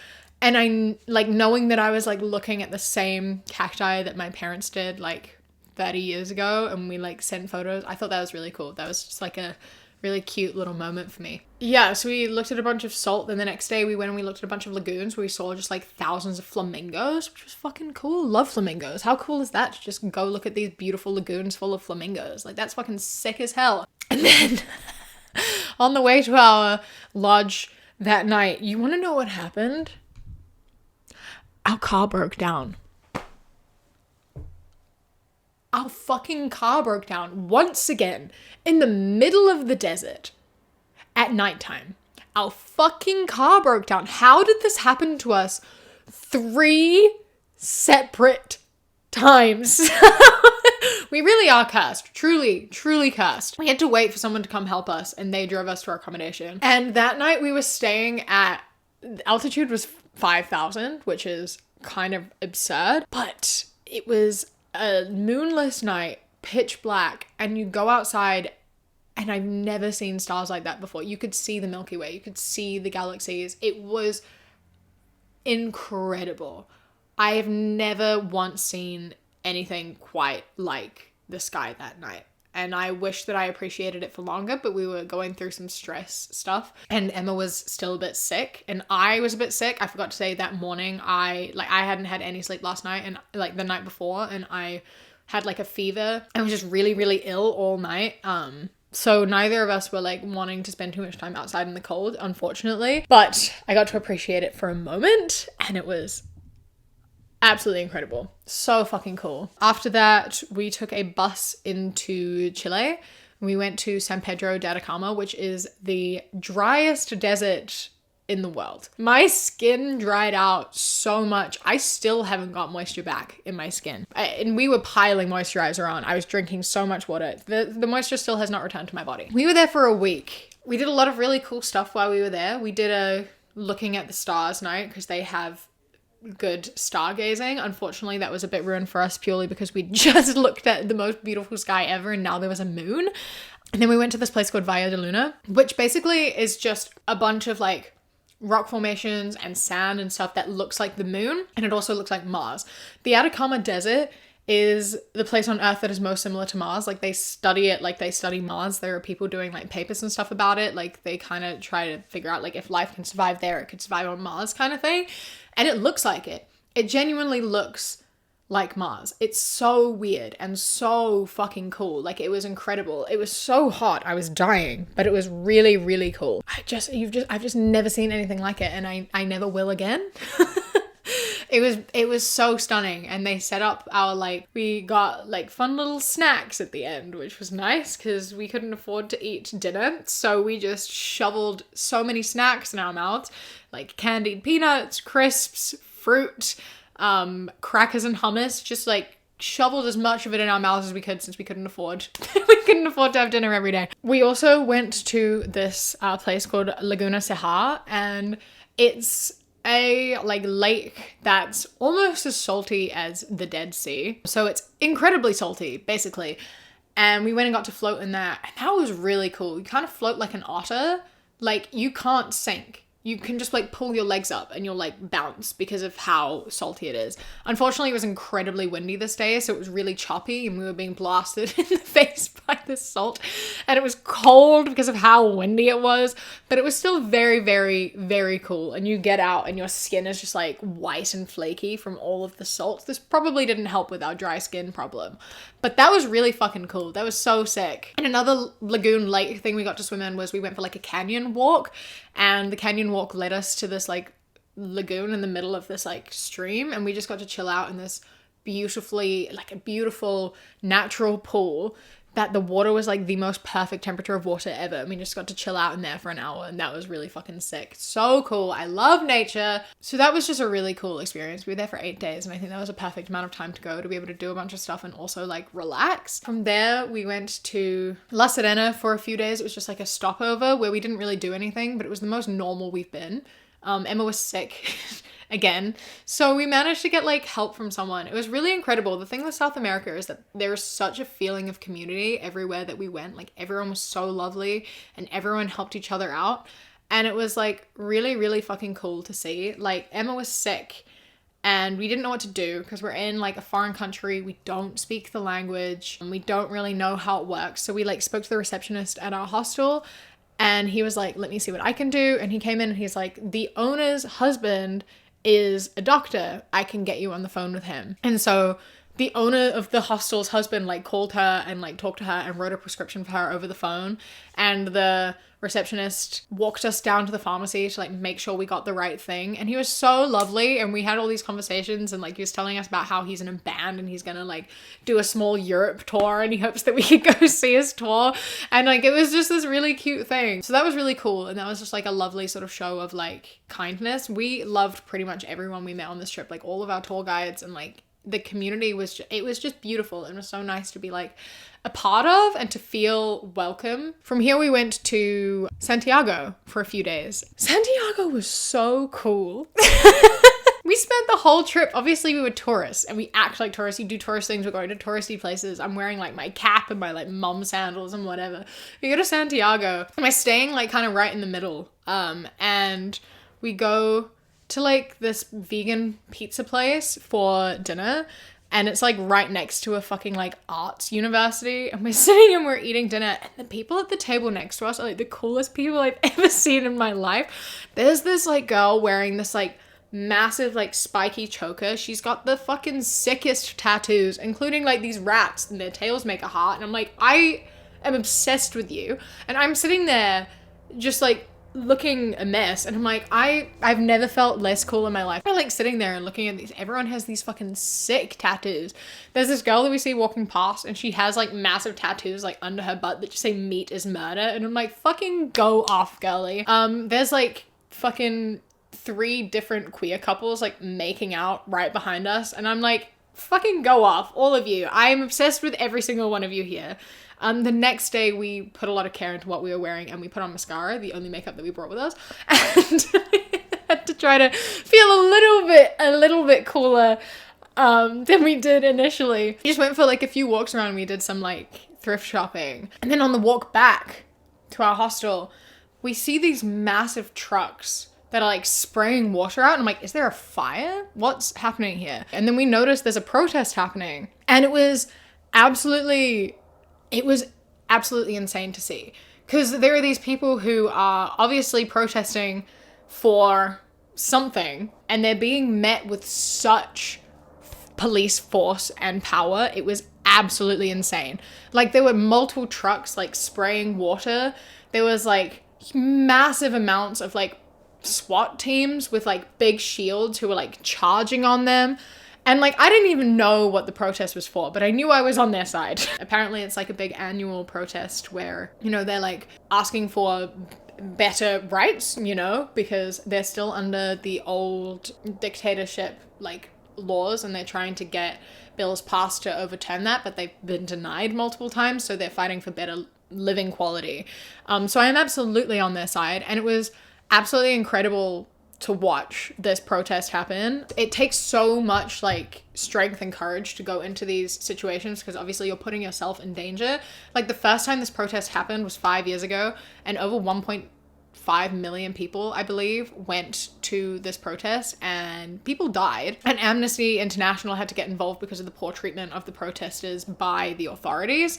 And I like knowing that I was like looking at the same cacti that my parents did like 30 years ago, and we like sent photos. I thought that was really cool. That was just like a really cute little moment for me. Yeah, so we looked at a bunch of salt, then the next day we went and we looked at a bunch of lagoons where we saw just like thousands of flamingos, which was fucking cool. Love flamingos. How cool is that to just go look at these beautiful lagoons full of flamingos? Like that's fucking sick as hell. And then on the way to our lodge that night, you want to know what happened? Our car broke down. Our fucking car broke down once again in the middle of the desert at nighttime. Our fucking car broke down. How did this happen to us 3 separate times? We really are cursed. Truly, truly cursed. We had to wait for someone to come help us, and they drove us to our accommodation. And that night we were staying at, altitude was 5,000, which is kind of absurd, but it was a moonless night, pitch black, and you go outside, and I've never seen stars like that before. You could see the Milky Way, you could see the galaxies. It was incredible. I have never once seen anything quite like the sky that night, and I wish that I appreciated it for longer, but we were going through some stress stuff, and Emma was still a bit sick, and I was a bit sick. I forgot to say that morning, I hadn't had any sleep last night, and like the night before, and I had like a fever. I was just really, really ill all night. So neither of us were like wanting to spend too much time outside in the cold, unfortunately, but I got to appreciate it for a moment, and it was absolutely incredible. So fucking cool. After that, we took a bus into Chile. We went to San Pedro de Atacama, which is the driest desert in the world. My skin dried out so much. I still haven't got moisture back in my skin. And we were piling moisturizer on. I was drinking so much water. The moisture still has not returned to my body. We were there for a week. We did a lot of really cool stuff while we were there. We did a looking at the stars night because they have good stargazing. Unfortunately, that was a bit ruined for us purely because we just looked at the most beautiful sky ever and now there was a moon. And then we went to this place called Valle de Luna, which basically is just a bunch of like rock formations and sand and stuff that looks like the moon, and it also looks like Mars. The Atacama Desert is the place on Earth that is most similar to Mars. Like they study it like they study Mars. There are people doing like papers and stuff about it. Like they kind of try to figure out like if life can survive there, it could survive on Mars kind of thing. And it looks like it. It genuinely looks like Mars. It's so weird and so fucking cool. Like it was incredible. It was so hot. I was dying, but it was really, really cool. I've just never seen anything like it, and I never will again. It was so stunning, and they set up our we got like fun little snacks at the end, which was nice because we couldn't afford to eat dinner, so we just shoveled so many snacks in our mouths, like candied peanuts, crisps, fruit, crackers and hummus, just like shoveled as much of it in our mouths as we could since we couldn't afford to have dinner every day. We also went to this place called Laguna Ceja, and it's a like lake that's almost as salty as the Dead Sea. So it's incredibly salty, basically. And we went and got to float in there, and that was really cool. You kind of float like an otter. Like, you can't sink. You can just like pull your legs up and you'll like bounce because of how salty it is. Unfortunately, it was incredibly windy this day, so it was really choppy and we were being blasted in the face by the salt. And it was cold because of how windy it was, but it was still very, very, very cool. And you get out and your skin is just like white and flaky from all of the salt. This probably didn't help with our dry skin problem, but that was really fucking cool. That was so sick. And another lagoon lake thing we got to swim in was we went for like a canyon walk, and the canyon walk led us to this like lagoon in the middle of this like stream, and we just got to chill out in this beautiful natural pool that the water was like the most perfect temperature of water ever. And we just got to chill out in there for an hour, and that was really fucking sick. So cool. I love nature. So that was just a really cool experience. We were there for 8 days, and I think that was a perfect amount of time to go to be able to do a bunch of stuff and also like relax. From there, we went to La Serena for a few days. It was just like a stopover where we didn't really do anything, but it was the most normal we've been. Emma was sick again, so we managed to get like help from someone. It was really incredible. The thing with South America is that there is such a feeling of community everywhere that we went. Like, everyone was so lovely and everyone helped each other out, and it was like really, really fucking cool to see. Like, Emma was sick and we didn't know what to do because we're in like a foreign country. We don't speak the language and we don't really know how it works. So we like spoke to the receptionist at our hostel, and he was like, let me see what I can do. And he came in and he's like, the owner's husband is a doctor. I can get you on the phone with him. And so the owner of the hostel's husband like called her and like talked to her and wrote a prescription for her over the phone. And the receptionist walked us down to the pharmacy to like make sure we got the right thing. And he was so lovely, and we had all these conversations, and like he was telling us about how he's in a band and he's gonna like do a small Europe tour, and he hopes that we could go see his tour. And like it was just this really cute thing. So that was really cool, and that was just like a lovely sort of show of like kindness. We loved pretty much everyone we met on this trip, like all of our tour guides, and like the community was just beautiful, and it was so nice to be like a part of and to feel welcome. From here we went to Santiago for a few days. Santiago was so cool. We spent the whole trip, obviously we were tourists and we act like tourists. You do tourist things, we're going to touristy places. I'm wearing like my cap and my like mum sandals and whatever. We go to Santiago and we're staying like kind of right in the middle. And we go to like this vegan pizza place for dinner, and it's like right next to a fucking like arts university, and we're sitting and we're eating dinner, and the people at the table next to us are like the coolest people I've ever seen in my life. There's this like girl wearing this like massive like spiky choker. She's got the fucking sickest tattoos, including like these rats and their tails make a heart, and I'm like, I am obsessed with you. And I'm sitting there just like looking a mess, and I'm like, I've never felt less cool in my life. I'm like sitting there and looking at these, everyone has these fucking sick tattoos. There's this girl that we see walking past, and she has like massive tattoos like under her butt that just say meat is murder, and I'm like, fucking go off, girly. There's like fucking 3 different queer couples like making out right behind us, and I'm like, fucking go off, all of you. I am obsessed with every single one of you here. The next day we put a lot of care into what we were wearing, and we put on mascara, the only makeup that we brought with us, and we had to try to feel a little bit cooler than we did initially. We just went for like a few walks around, and we did some like thrift shopping, and then on the walk back to our hostel we see these massive trucks that are like spraying water out, and I'm like, is there a fire? What's happening here? And then we noticed there's a protest happening, and it was absolutely insane to see, because there are these people who are obviously protesting for something, and they're being met with such police force and power. It was absolutely insane. Like, there were multiple trucks like spraying water. There was like massive amounts of like SWAT teams with like big shields who were like charging on them. And like, I didn't even know what the protest was for, but I knew I was on their side. Apparently it's like a big annual protest where, you know, they're like asking for better rights, you know, because they're still under the old dictatorship like laws and they're trying to get bills passed to overturn that, but they've been denied multiple times, so they're fighting for better living quality. So I am absolutely on their side, and it was absolutely incredible to watch this protest happen. It takes so much like strength and courage to go into these situations because obviously you're putting yourself in danger. Like the first time this protest happened was 5 years ago, and over 1.5 million people, I believe, went to this protest and people died. And Amnesty International had to get involved because of the poor treatment of the protesters by the authorities.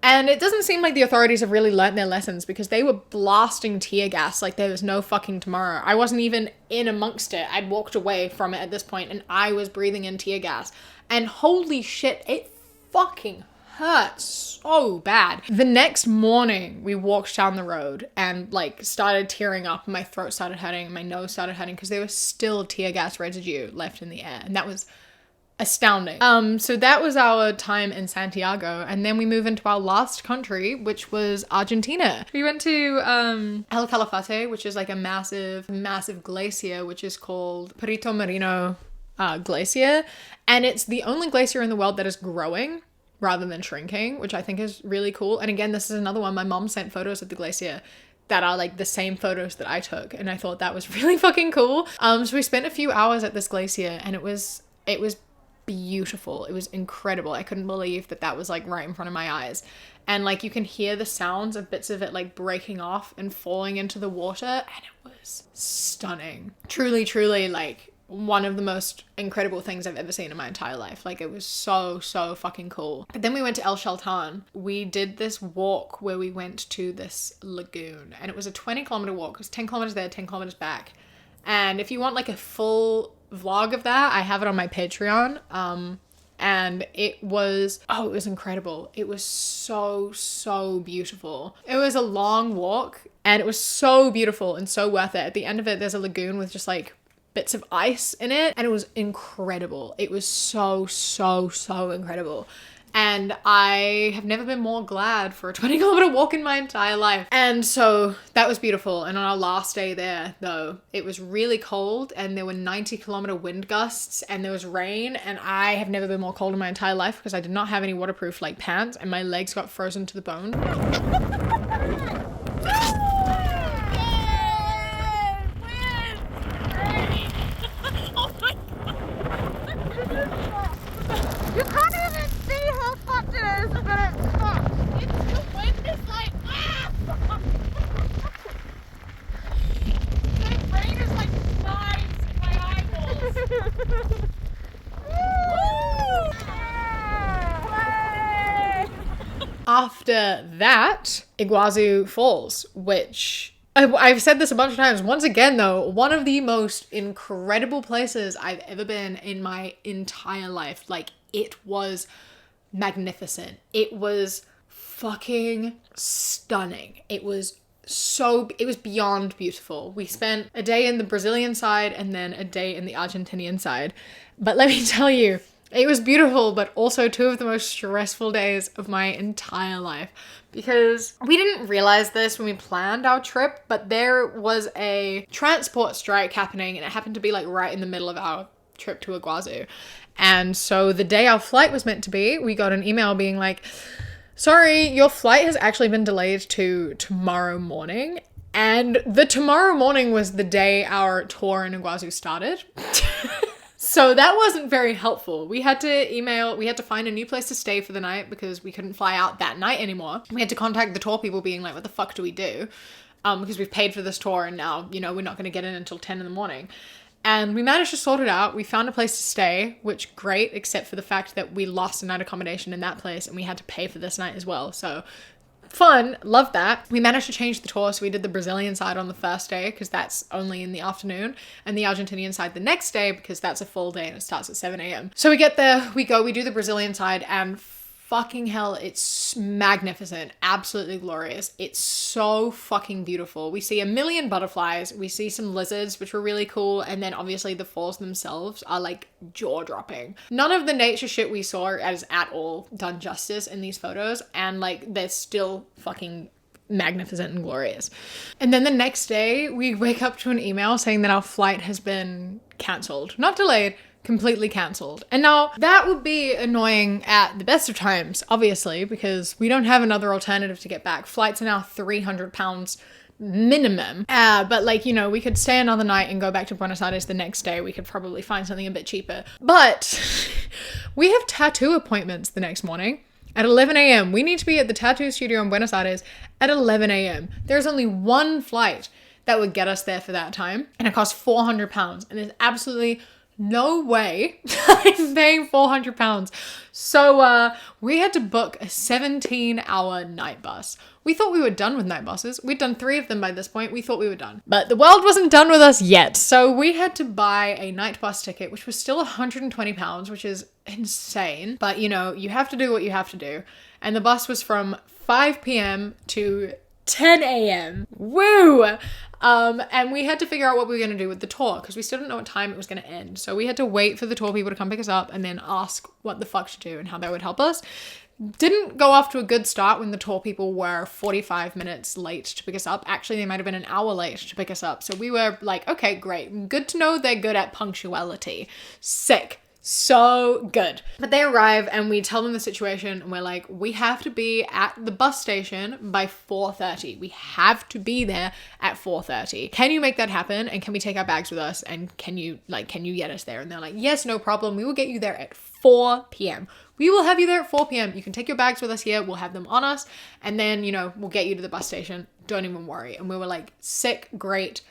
And it doesn't seem like the authorities have really learnt their lessons because they were blasting tear gas like there was no fucking tomorrow. I wasn't even in amongst it. I'd walked away from it at this point and I was breathing in tear gas. And holy shit, it fucking hurt so bad. The next morning, we walked down the road and like started tearing up. My throat started hurting, my nose started hurting because there was still tear gas residue left in the air. And that was astounding. So that was our time in Santiago, and then we move into our last country, which was Argentina. We went to El Calafate, which is like a massive glacier, which is called Perito Moreno Glacier, and it's the only glacier in the world that is growing rather than shrinking, which I think is really cool. And again, this is another one. My mom sent photos of the glacier that are like the same photos that I took, and I thought that was really fucking cool. So we spent a few hours at this glacier, and it was beautiful. It was incredible. I couldn't believe that was like right in front of my eyes. And like you can hear the sounds of bits of it like breaking off and falling into the water, and it was stunning. Truly, truly like one of the most incredible things I've ever seen in my entire life. Like it was so fucking cool. But then we went to El Chaltán. We did this walk where we went to this lagoon, and it was a 20-kilometer walk. It was 10 kilometers there, 10 kilometers back. And if you want like a full vlog of that, I have it on my Patreon. And it was incredible. It was so beautiful. It was a long walk and it was so beautiful and so worth it. At the end of it, there's a lagoon with just like bits of ice in it, and it was incredible. It was so incredible. And I have never been more glad for a 20-kilometer walk in my entire life. And so that was beautiful. And on our last day there, though, it was really cold and there were 90-kilometer wind gusts and there was rain. And I have never been more cold in my entire life because I did not have any waterproof like pants and my legs got frozen to the bone. You can't even see how fucked it is, but it's fucked. The wind is like, ah! The rain is like knives in my eyeballs. After that, Iguazu Falls, which I've said this a bunch of times. Once again, though, one of the most incredible places I've ever been in my entire life. Like, it was magnificent. It was fucking stunning. It was beyond beautiful. We spent a day in the Brazilian side and then a day in the Argentinian side. But let me tell you, it was beautiful, but also two of the most stressful days of my entire life. Because we didn't realize this when we planned our trip, but there was a transport strike happening, and it happened to be like right in the middle of our trip to Iguazu. And so the day our flight was meant to be, we got an email being like, sorry, your flight has actually been delayed to tomorrow morning. And the tomorrow morning was the day our tour in Iguazu started. So that wasn't very helpful. We had to find a new place to stay for the night because we couldn't fly out that night anymore. We had to contact the tour people being like, what the fuck do we do? Because we've paid for this tour and now, we're not going to get in until 10 in the morning. And we managed to sort it out. We found a place to stay, which great, except for the fact that we lost a night accommodation in that place and we had to pay for this night as well. So fun, love that. We managed to change the tour, so we did the Brazilian side on the first day because that's only in the afternoon, and the Argentinian side the next day because that's a full day and it starts at 7 a.m. So we get there, we do the Brazilian side, and fucking hell, it's magnificent, absolutely glorious. It's so fucking beautiful. We see a million butterflies, we see some lizards, which were really cool, and then obviously the falls themselves are like jaw-dropping. None of the nature shit we saw is at all done justice in these photos, and like they're still fucking magnificent and glorious. And then the next day we wake up to an email saying that our flight has been cancelled. Not delayed, completely cancelled. And now that would be annoying at the best of times, obviously, because we don't have another alternative to get back. Flights are now £300 minimum. But like, you know, we could stay another night and go back to Buenos Aires the next day. We could probably find something a bit cheaper. But we have tattoo appointments the next morning at 11 a.m. We need to be at the tattoo studio in Buenos Aires at 11 a.m. There's only one flight that would get us there for that time, and it costs £400, and there's absolutely no way I'm paying £400. So we had to book a 17-hour night bus. We thought we were done with night buses. We'd done 3 of them by this point. We thought we were done. But the world wasn't done with us yet. So we had to buy a night bus ticket, which was still £120, which is insane. But, you know, you have to do what you have to do. And the bus was from 5 p.m. to 10 a.m. Woo! And we had to figure out what we were going to do with the tour because we still didn't know what time it was going to end. So we had to wait for the tour people to come pick us up and then ask what the fuck to do and how they would help us. Didn't go off to a good start when the tour people were 45 minutes late to pick us up. Actually, they might have been an hour late to pick us up. So we were like, okay, great. Good to know they're good at punctuality. Sick. So good. But they arrive and we tell them the situation and we're like, we have to be at the bus station by 4:30. We have to be there at 4:30. Can you make that happen? And can we take our bags with us? And can you get us there? And they're like, yes, no problem. We will get you there at 4 p.m. We will have you there at 4 p.m. You can take your bags with us here. We'll have them on us. And then, you know, we'll get you to the bus station. Don't even worry. And we were like, sick, great.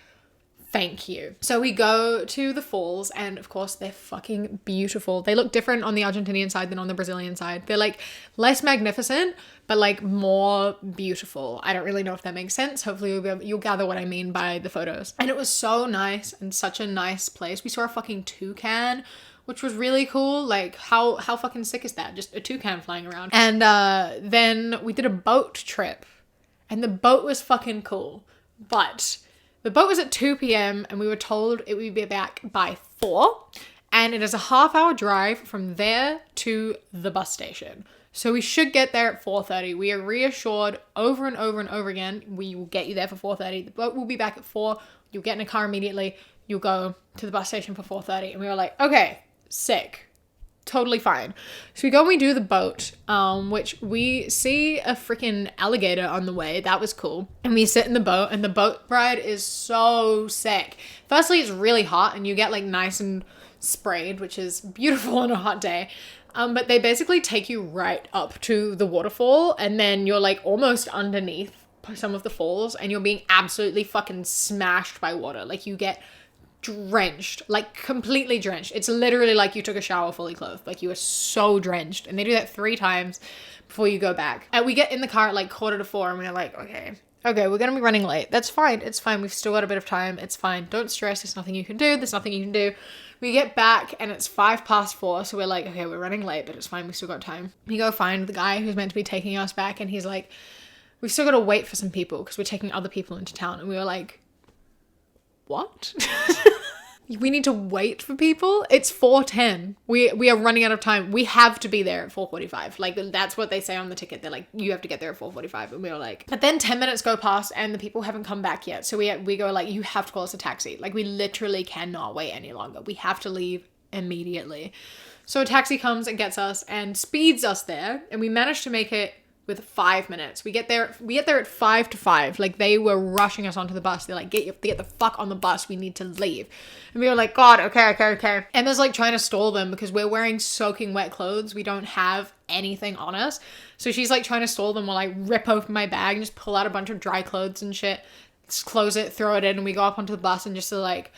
Thank you. So we go to the falls and of course they're fucking beautiful. They look different on the Argentinian side than on the Brazilian side. They're like less magnificent, but like more beautiful. I don't really know if that makes sense. Hopefully you'll gather what I mean by the photos. And it was so nice and such a nice place. We saw a fucking toucan, which was really cool. Like how fucking sick is that? Just a toucan flying around. And then we did a boat trip and the boat was fucking cool. But the boat was at 2 p.m. and we were told it would be back by 4. And it is a half-hour drive from there to the bus station. So we should get there at 4:30. We are reassured over and over and over again, we will get you there for 4:30. The boat will be back at 4. You'll get in a car immediately. You'll go to the bus station for 4:30. And we were like, okay, sick. Totally fine. So we go and we do the boat, which we see a freaking alligator on the way. That was cool. And we sit in the boat and the boat ride is so sick. Firstly, it's really hot and you get like nice and sprayed, which is beautiful on a hot day. But they basically take you right up to the waterfall and then you're like almost underneath some of the falls and you're being absolutely fucking smashed by water. Like you get drenched, like completely drenched. It's literally like you took a shower fully clothed. Like you are so drenched. And they do that 3 times before you go back. And we get in the car at like 4:45 and we're like, okay, we're gonna be running late. That's fine. It's fine. We've still got a bit of time. It's fine. Don't stress. There's nothing you can do. There's nothing you can do. We get back and it's 4:05. So we're like, okay, we're running late, but it's fine. We still got time. We go find the guy who's meant to be taking us back and he's like, we've still got to wait for some people because we're taking other people into town. And we were like, what? We need to wait for people? It's 4:10. We are running out of time. We have to be there at 4:45. Like that's what they say on the ticket. They're like, you have to get there at 4:45. And we were like, but then 10 minutes go past and the people haven't come back yet. So we go like, you have to call us a taxi. Like we literally cannot wait any longer. We have to leave immediately. So a taxi comes and gets us and speeds us there. And we managed to make it with 5 minutes. We get there at 5 to 5. Like they were rushing us onto the bus. They're like, get the fuck on the bus. We need to leave. And we were like, God, okay. Emma's like trying to stall them because we're wearing soaking wet clothes. We don't have anything on us. So she's like trying to stall them while I rip open my bag and just pull out a bunch of dry clothes and shit. Just close it, throw it in, and we go up onto the bus and just like,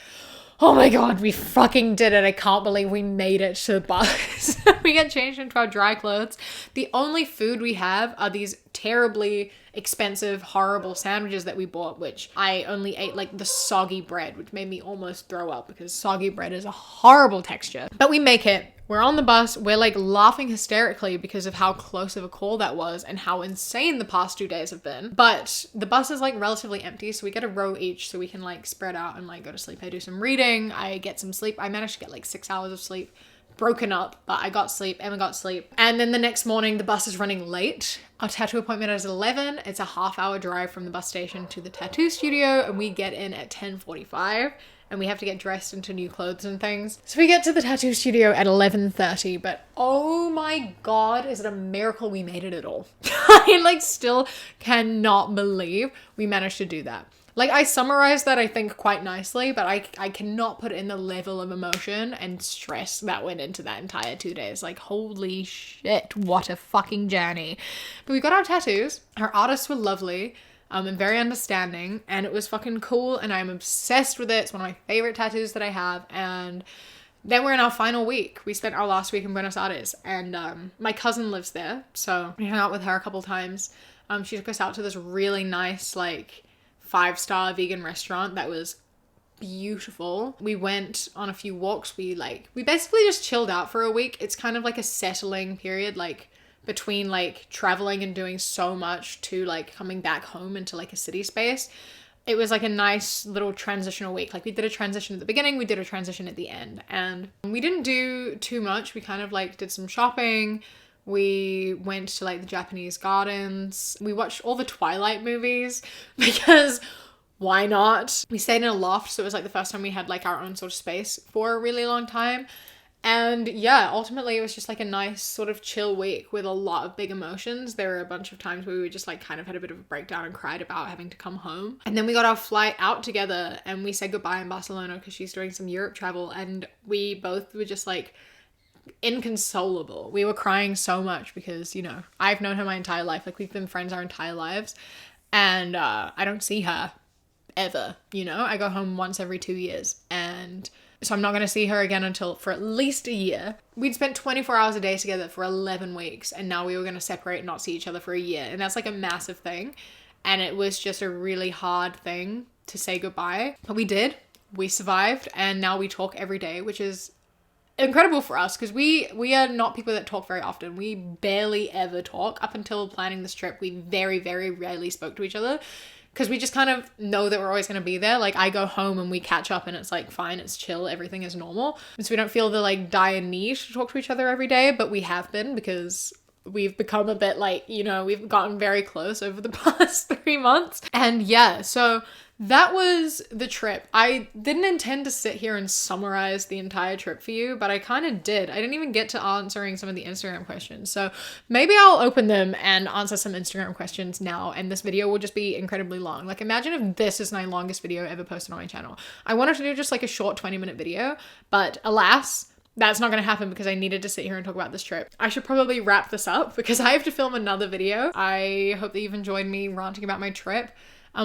oh my God, we fucking did it. I can't believe we made it to the bus. We get changed into our dry clothes. The only food we have are these terribly expensive, horrible sandwiches that we bought, which I only ate like the soggy bread, which made me almost throw up because soggy bread is a horrible texture. But we make it. We're on the bus. We're like laughing hysterically because of how close of a call that was and how insane the past 2 days have been. But the bus is like relatively empty. So we get a row each so we can like spread out and like go to sleep. I do some reading. I get some sleep. I managed to get like 6 hours of sleep. Broken up, but I got sleep. Emma got sleep. And then the next morning, the bus is running late. Our tattoo appointment is 11. It's a half-hour drive from the bus station to the tattoo studio, and we get in at 10:45. and we have to get dressed into new clothes and things. So we get to the tattoo studio at 11:30, but oh my God, is it a miracle we made it at all. I like still cannot believe we managed to do that. Like, I summarized that, I think, quite nicely, but I cannot put in the level of emotion and stress that went into that entire 2 days. Like, holy shit, what a fucking journey. But we got our tattoos. Our artists were lovely and very understanding, and it was fucking cool, and I'm obsessed with it. It's one of my favorite tattoos that I have, and then we're in our final week. We spent our last week in Buenos Aires, and my cousin lives there, so we hung out with her a couple times. She took us out to this really nice, like, 5-star vegan restaurant that was beautiful. We went on a few walks. We basically just chilled out for a week. It's kind of like a settling period, like between like traveling and doing so much to like coming back home into like a city space. It was like a nice little transitional week. Like, we did a transition at the beginning, we did a transition at the end, and we didn't do too much. We kind of like did some shopping. We went to like the Japanese gardens. We watched all the Twilight movies because why not? We stayed in a loft, so it was like the first time we had like our own sort of space for a really long time. And yeah, ultimately it was just like a nice sort of chill week with a lot of big emotions. There were a bunch of times where we just like kind of had a bit of a breakdown and cried about having to come home. And then we got our flight out together and we said goodbye in Barcelona because she's doing some Europe travel, and we both were just like inconsolable. We were crying so much because, you know, I've known her my entire life. Like, we've been friends our entire lives, and I don't see her ever, you know. I go home once every 2 years, and so I'm not going to see her again until for at least a year. We'd spent 24 hours a day together for 11 weeks, and now we were going to separate and not see each other for a year, and that's like a massive thing, and it was just a really hard thing to say goodbye, but we did. We survived, and now we talk every day, which is incredible for us because we are not people that talk very often. We barely ever talk. Up until planning this trip, we very, very rarely spoke to each other because we just kind of know that we're always going to be there. Like, I go home and we catch up and it's like fine, it's chill, everything is normal. And so we don't feel the like dire need to talk to each other every day, but we have been because we've become a bit like, you know, we've gotten very close over the past 3 months. And yeah, so that was the trip. I didn't intend to sit here and summarize the entire trip for you, but I kind of did. I didn't even get to answering some of the Instagram questions. So maybe I'll open them and answer some Instagram questions now, and this video will just be incredibly long. Like, imagine if this is my longest video ever posted on my channel. I wanted to do just like a short 20-minute video, but alas, that's not going to happen because I needed to sit here and talk about this trip. I should probably wrap this up because I have to film another video. I hope that you've enjoyed me ranting about my trip.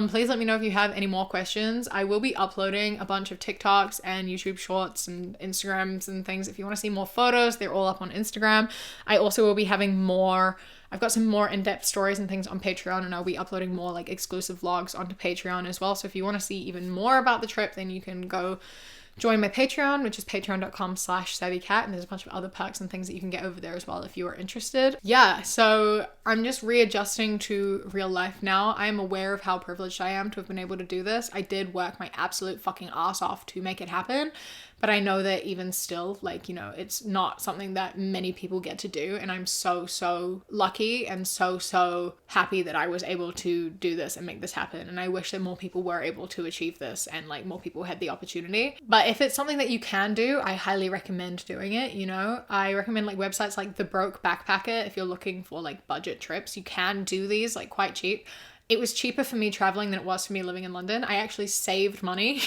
Please let me know if you have any more questions. I will be uploading a bunch of TikToks and YouTube shorts and Instagrams and things. If you want to see more photos, they're all up on Instagram. I also will be having more, I've got some more in-depth stories and things on Patreon, and I'll be uploading more like exclusive vlogs onto Patreon as well. So if you want to see even more about the trip, then you can go join my Patreon, which is patreon.com/savvycat, and there's a bunch of other perks and things that you can get over there as well if you are interested. Yeah, so I'm just readjusting to real life now. I am aware of how privileged I am to have been able to do this. I did work my absolute fucking ass off to make it happen, but I know that even still, like, you know, it's not something that many people get to do, and I'm so lucky and so happy that I was able to do this and make this happen, and I wish that more people were able to achieve this and like more people had the opportunity. But if it's something that you can do, I highly recommend doing it, you know. I recommend like websites like The Broke Backpacker if you're looking for like budget trips. You can do these like quite cheap. It was cheaper for me traveling than it was for me living in London. I actually saved money.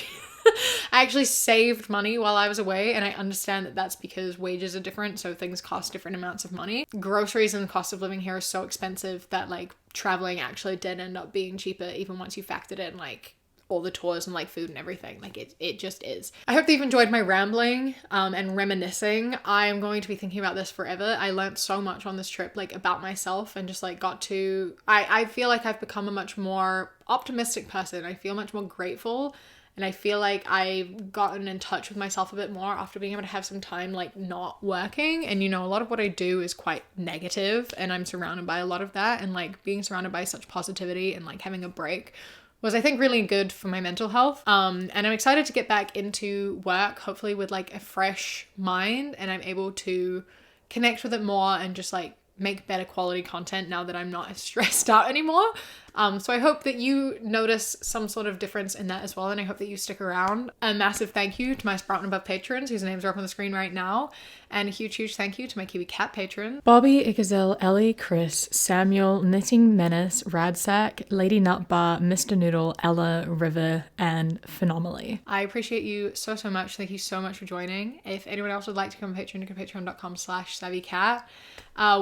I actually saved money while I was away, and I understand that that's because wages are different, so things cost different amounts of money. Groceries and the cost of living here is so expensive that like traveling actually did end up being cheaper even once you factored in like all the tours and like food and everything. Like it just is. I hope that you've enjoyed my rambling and reminiscing. I'm going to be thinking about this forever. I learned so much on this trip, like about myself, and just like got to, I feel like I've become a much more optimistic person. I feel much more grateful, and I feel like I've gotten in touch with myself a bit more after being able to have some time like not working. And you know, a lot of what I do is quite negative, and I'm surrounded by a lot of that, and like being surrounded by such positivity and like having a break was, I think, really good for my mental health. And I'm excited to get back into work, hopefully with like a fresh mind, and I'm able to connect with it more and just like make better quality content now that I'm not as stressed out anymore. So I hope that you notice some sort of difference in that as well, and I hope that you stick around. A massive thank you to my Sprout and Above patrons, whose names are up on the screen right now, and a huge thank you to my Kiwi Cat patrons. Bobby, Ikazel, Ellie, Chris, Samuel, Knitting Menace, Radsack, Lady Nutbar, Mr. Noodle, Ella, River, and Phenomenally. I appreciate you so much. Thank you so much for joining. If anyone else would like to become a patron, you can patreon.com/savvycat.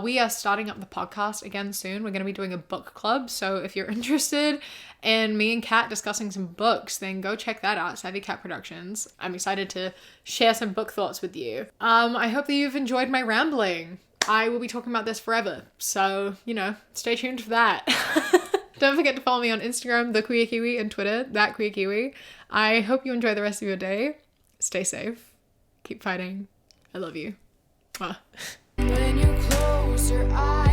We are starting up the podcast again soon. We're going to be doing a book club. So if you're interested in me and Kat discussing some books, then go check that out, Savvy Cat Productions. I'm excited to share some book thoughts with you. I hope that you've enjoyed my rambling. I will be talking about this forever. So, stay tuned for that. Don't forget to follow me on Instagram, The Queer Kiwi, and Twitter, That Queer Kiwi. I hope you enjoy the rest of your day. Stay safe. Keep fighting. I love you. Mwah. When you close your eyes.